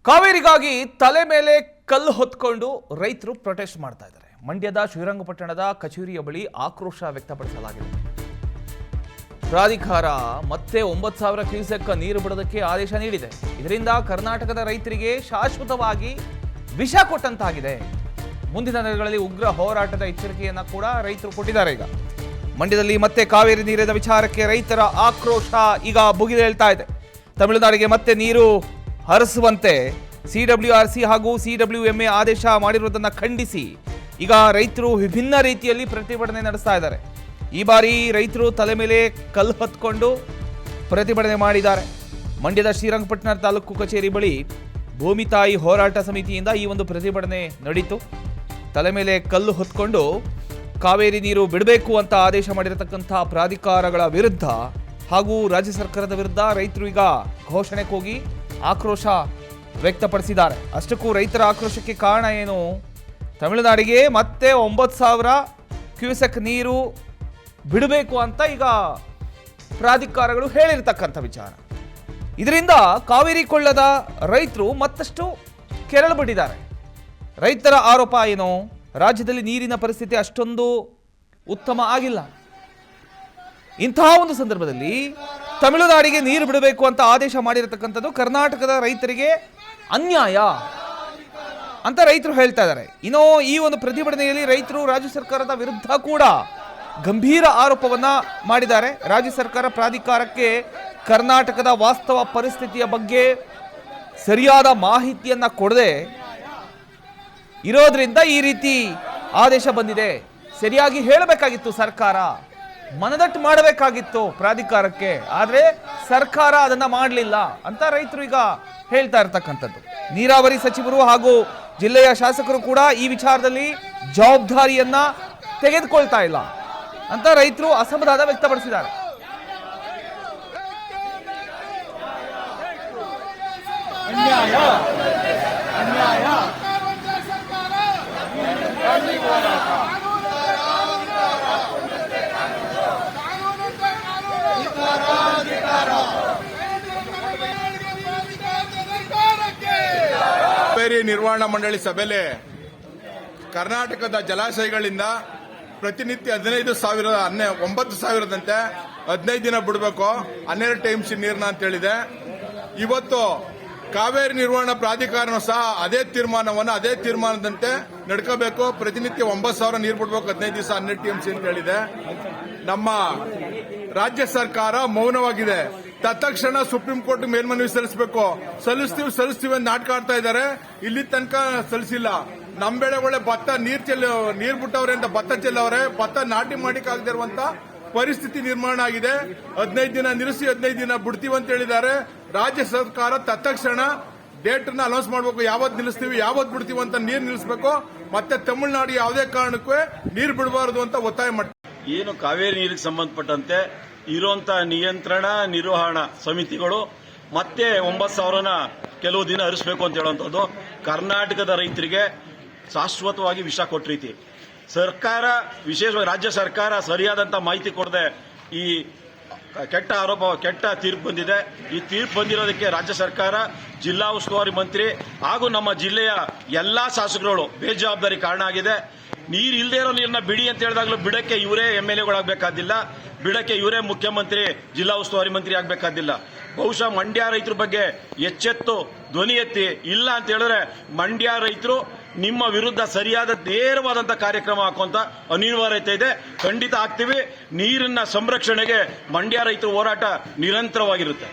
ಕಾವೇರಿಗಾಗಿ ತಲೆ ಮೇಲೆ ಕಲ್ಲು ಹೊತ್ಕೊಂಡು ರೈತರು ಪ್ರೊಟೆಸ್ಟ್ ಮಾಡ್ತಾ ಇದ್ದಾರೆ. ಮಂಡ್ಯದ ಶ್ರೀರಂಗಪಟ್ಟಣದ ಕಚೇರಿಯ ಬಳಿ ಆಕ್ರೋಶ ವ್ಯಕ್ತಪಡಿಸಲಾಗಿದೆ. ಪ್ರಾಧಿಕಾರ ಮತ್ತೆ 9,000 ಕ್ಯೂಸೆಕ್ ನೀರು ಬಿಡೋದಕ್ಕೆ ಆದೇಶ ನೀಡಿದೆ. ಇದರಿಂದ ಕರ್ನಾಟಕದ ರೈತರಿಗೆ ಶಾಶ್ವತವಾಗಿ ವಿಷ ಕೊಟ್ಟಂತಾಗಿದೆ. ಮುಂದಿನ ದಿನಗಳಲ್ಲಿ ಉಗ್ರ ಹೋರಾಟದ ಎಚ್ಚರಿಕೆಯನ್ನ ಕೂಡ ರೈತರು ಕೊಟ್ಟಿದ್ದಾರೆ. ಈಗ ಮಂಡ್ಯದಲ್ಲಿ ಮತ್ತೆ ಕಾವೇರಿ ನೀರಿನ ವಿಚಾರಕ್ಕೆ ರೈತರ ಆಕ್ರೋಶ ಈಗ ಭುಗಿಲೇಳ್ತಾ ಇದೆ. ತಮಿಳುನಾಡಿಗೆ ಮತ್ತೆ ನೀರು ಹರಿಸುವಂತೆ CWRC ಹಾಗೂ CWMA ಆದೇಶ ಮಾಡಿರುವುದನ್ನು ಖಂಡಿಸಿ ಈಗ ರೈತರು ವಿಭಿನ್ನ ರೀತಿಯಲ್ಲಿ ಪ್ರತಿಭಟನೆ ನಡೆಸ್ತಾ ಇದ್ದಾರೆ. ಈ ಬಾರಿ ರೈತರು ತಲೆ ಮೇಲೆ ಕಲ್ಲು ಹೊತ್ಕೊಂಡು ಪ್ರತಿಭಟನೆ ಮಾಡಿದ್ದಾರೆ. ಮಂಡ್ಯದ ಶ್ರೀರಂಗಪಟ್ಟಣ ತಾಲೂಕು ಕಚೇರಿ ಬಳಿ ಭೂಮಿ ತಾಯಿ ಹೋರಾಟ ಸಮಿತಿಯಿಂದ ಈ ಒಂದು ಪ್ರತಿಭಟನೆ ನಡೀತು. ತಲೆ ಮೇಲೆ ಕಲ್ಲು ಹೊತ್ಕೊಂಡು ಕಾವೇರಿ ನೀರು ಬಿಡಬೇಕು ಅಂತ ಆದೇಶ ಮಾಡಿರತಕ್ಕಂಥ ಪ್ರಾಧಿಕಾರಗಳ ವಿರುದ್ಧ ಹಾಗೂ ರಾಜ್ಯ ಸರ್ಕಾರದ ವಿರುದ್ಧ ರೈತರು ಈಗ ಘೋಷಣೆ ಕೂಗಿ ಆಕ್ರೋಶ ವ್ಯಕ್ತಪಡಿಸಿದ್ದಾರೆ. ಅಷ್ಟಕ್ಕೂ ರೈತರ ಆಕ್ರೋಶಕ್ಕೆ ಕಾರಣ ಏನು? ತಮಿಳುನಾಡಿಗೆ ಮತ್ತೆ 9,000 ಕ್ಯೂಸೆಕ್ ನೀರು ಬಿಡಬೇಕು ಅಂತ ಈಗ ಪ್ರಾಧಿಕಾರಗಳು ಹೇಳಿರ್ತಕ್ಕಂಥ ವಿಚಾರ. ಇದರಿಂದ ಕಾವೇರಿ ಕೊಳ್ಳದ ರೈತರು ಮತ್ತಷ್ಟು ಕೆರಳು ಬಿಟ್ಟಿದ್ದಾರೆ. ರೈತರ ಆರೋಪ ಏನು? ರಾಜ್ಯದಲ್ಲಿ ನೀರಿನ ಪರಿಸ್ಥಿತಿ ಅಷ್ಟೊಂದು ಉತ್ತಮ ಆಗಿಲ್ಲ. ಇಂತಹ ಒಂದು ಸಂದರ್ಭದಲ್ಲಿ ತಮಿಳುನಾಡಿಗೆ ನೀರು ಬಿಡಬೇಕು ಅಂತ ಆದೇಶ ಮಾಡಿರತಕ್ಕಂಥದ್ದು ಕರ್ನಾಟಕದ ರೈತರಿಗೆ ಅನ್ಯಾಯ ಅಂತ ರೈತರು ಹೇಳ್ತಾ ಇದ್ದಾರೆ. ಇನ್ನು ಈ ಒಂದು ಪ್ರತಿಭಟನೆಯಲ್ಲಿ ರೈತರು ರಾಜ್ಯ ಸರ್ಕಾರದ ವಿರುದ್ಧ ಕೂಡ ಗಂಭೀರ ಆರೋಪವನ್ನ ಮಾಡಿದ್ದಾರೆ. ರಾಜ್ಯ ಸರ್ಕಾರ ಪ್ರಾಧಿಕಾರಕ್ಕೆ ಕರ್ನಾಟಕದ ವಾಸ್ತವ ಪರಿಸ್ಥಿತಿಯ ಬಗ್ಗೆ ಸರಿಯಾದ ಮಾಹಿತಿಯನ್ನ ಕೊಡದೆ ಇರೋದ್ರಿಂದ ಈ ರೀತಿ ಆದೇಶ ಬಂದಿದೆ. ಸರಿಯಾಗಿ ಹೇಳಬೇಕಾಗಿತ್ತು ಸರ್ಕಾರ, ಮನದಟ್ಟು ಮಾಡಬೇಕಾಗಿತ್ತು ಪ್ರಾಧಿಕಾರಕ್ಕೆ, ಆದರೆ ಸರ್ಕಾರ ಅದನ್ನ ಮಾಡಲಿಲ್ಲ ಅಂತ ರೈತರು ಈಗ ಹೇಳ್ತಾ ಇರ್ತಕ್ಕಂಥದ್ದು. ನೀರಾವರಿ ಸಚಿವರು ಹಾಗೂ ಜಿಲ್ಲೆಯ ಶಾಸಕರು ಕೂಡ ಈ ವಿಚಾರದಲ್ಲಿ ಜವಾಬ್ದಾರಿಯನ್ನ ತೆಗೆದುಕೊಳ್ತಾ ಇಲ್ಲ ಅಂತ ರೈತರು ಅಸಮಾಧಾನ ವ್ಯಕ್ತಪಡಿಸಿದ್ದಾರೆ. ಕಾವೇರಿ ನಿರ್ವಹಣಾ ಮಂಡಳಿ ಸಭೆಯಲ್ಲಿ ಕರ್ನಾಟಕದ ಜಲಾಶಯಗಳಿಂದ ಪ್ರತಿನಿತ್ಯ 9,000ದಂತೆ 15 ದಿನ ಬಿಡಬೇಕು, 12 ಟೈಮ್ಸ್ ನೀರನ್ನ ಅಂತ ಹೇಳಿದೆ. ಇವತ್ತು ಕಾವೇರಿ ನಿರ್ವಹಣಾ ಪ್ರಾಧಿಕಾರನೂ ಸಹ ಅದೇ ತೀರ್ಮಾನದಂತೆ ನಡ್ಕೋಬೇಕು. ಪ್ರತಿನಿತ್ಯ 9,000 ನೀರು ಬಿಡಬೇಕು, 15 ದಿವಸ 12 TMC ಅಂತ ಹೇಳಿದೆ. ನಮ್ಮ ರಾಜ್ಯ ಸರ್ಕಾರ ಮೌನವಾಗಿದೆ. ತತ್ಕ್ಷಣ ಸುಪ್ರೀಂ ಕೋರ್ಟ್ ಮೇಲ್ಮನವಿ ಸಲ್ಲಿಸ್ತೀವಿ ಅಂತ ನಾಟಕ ಆಡ್ತಾ ಇದ್ದಾರೆ. ಇಲ್ಲಿ ತನಕ ಸಲ್ಲಿಸಿಲ್ಲ. ನಮ್ಮ ಬೆಳೆಗಳ ಭತ್ತ ನೀರ್ ಬಿಟ್ಟವ್ರೆ ಅಂತ ಭತ್ತ ಚೆಲ್ಲವ್ರೆ. ಭತ್ತ ನಾಟಿ ಮಾಡಿಕಾಗದೇ ಇರುವಂತ ಪರಿಸ್ಥಿತಿ ನಿರ್ಮಾಣ ಆಗಿದೆ. 15 ದಿನ ನಿಲ್ಲಿಸಿ 15 ದಿನ ಬಿಡ್ತೀವಿ ಅಂತ ಹೇಳಿದ್ದಾರೆ. ರಾಜ್ಯ ಸರ್ಕಾರ ತತ್ಕ್ಷಣ ಡೇಟ್ ಅನ್ನ ಅನೌನ್ಸ್ ಮಾಡಬೇಕು. ಯಾವತ್ತು ನಿಲ್ಲಿಸ್ತೀವಿ, ಯಾವತ್ತು ಬಿಡ್ತೀವಿ ಅಂತ ನೀರು ನಿಲ್ಲಿಸಬೇಕು. ಮತ್ತೆ ತಮಿಳುನಾಡು ಯಾವುದೇ ಕಾರಣಕ್ಕೂ ನೀರು ಬಿಡಬಾರದು ಅಂತ ಒತ್ತಾಯ ಮಾಡ್ತೀವಿ. ಏನು ಕಾವೇರಿ ನೀರಿಗೆ ಸಂಬಂಧಪಟ್ಟಂತೆ ಇರುವಂತಹ ನಿಯಂತ್ರಣ ನಿರ್ವಹಣಾ ಸಮಿತಿಗಳು ಮತ್ತೆ 9,000ನ ಕೆಲವು ದಿನ ಹರಿಸಬೇಕು ಅಂತ ಹೇಳುವಂಥದ್ದು ಕರ್ನಾಟಕದ ರೈತರಿಗೆ ಶಾಶ್ವತವಾಗಿ ವಿಷ ಕೊಟ್ಟ ರೀತಿ. ಸರ್ಕಾರ, ವಿಶೇಷವಾಗಿ ರಾಜ್ಯ ಸರ್ಕಾರ ಸರಿಯಾದಂತಹ ಮಾಹಿತಿ ಕೊಡದೆ ಈ ಕೆಟ್ಟ ತೀರ್ಪು ಬಂದಿದೆ. ಈ ತೀರ್ಪು ಬಂದಿರೋದಕ್ಕೆ ರಾಜ್ಯ ಸರ್ಕಾರ, ಜಿಲ್ಲಾ ಉಸ್ತುವಾರಿ ಮಂತ್ರಿ ಹಾಗೂ ನಮ್ಮ ಜಿಲ್ಲೆಯ ಎಲ್ಲಾ ಶಾಸಕರುಗಳು ಬೇಜವಾಬ್ದಾರಿ ಕಾರಣ ಆಗಿದೆ. ನೀರು ಇಲ್ಲದೆ ಇರೋ ನೀರನ್ನ ಬಿಡಿ ಅಂತ ಹೇಳಿದಾಗಲೂ ಬಿಡಕ್ಕೆ ಇವರೇ MLAಗಳಾಗಬೇಕಾದಿಲ್ಲ, ಬಿಡಕ್ಕೆ ಇವರೇ ಮುಖ್ಯಮಂತ್ರಿ, ಜಿಲ್ಲಾ ಉಸ್ತುವಾರಿ ಮಂತ್ರಿ ಆಗಬೇಕಾದಿಲ್ಲ. ಬಹುಶಃ ಮಂಡ್ಯ ರೈತರ ಬಗ್ಗೆ ಎಚ್ಚೆತ್ತು ಧ್ವನಿ ಎತ್ತಿ ಇಲ್ಲ ಅಂತ ಹೇಳಿದ್ರೆ ಮಂಡ್ಯ ರೈತರು ನಿಮ್ಮ ವಿರುದ್ಧ ಸರಿಯಾದ ನೇರವಾದಂತಹ ಕಾರ್ಯಕ್ರಮ ಹಾಕುವಂತ ಅನಿವಾರ್ಯತೆ ಇದೆ. ಖಂಡಿತ ಆಗ್ತೀವಿ. ನೀರಿನ ಸಂರಕ್ಷಣೆಗೆ ಮಂಡ್ಯ ರೈತರ ಹೋರಾಟ ನಿರಂತರವಾಗಿರುತ್ತೆ.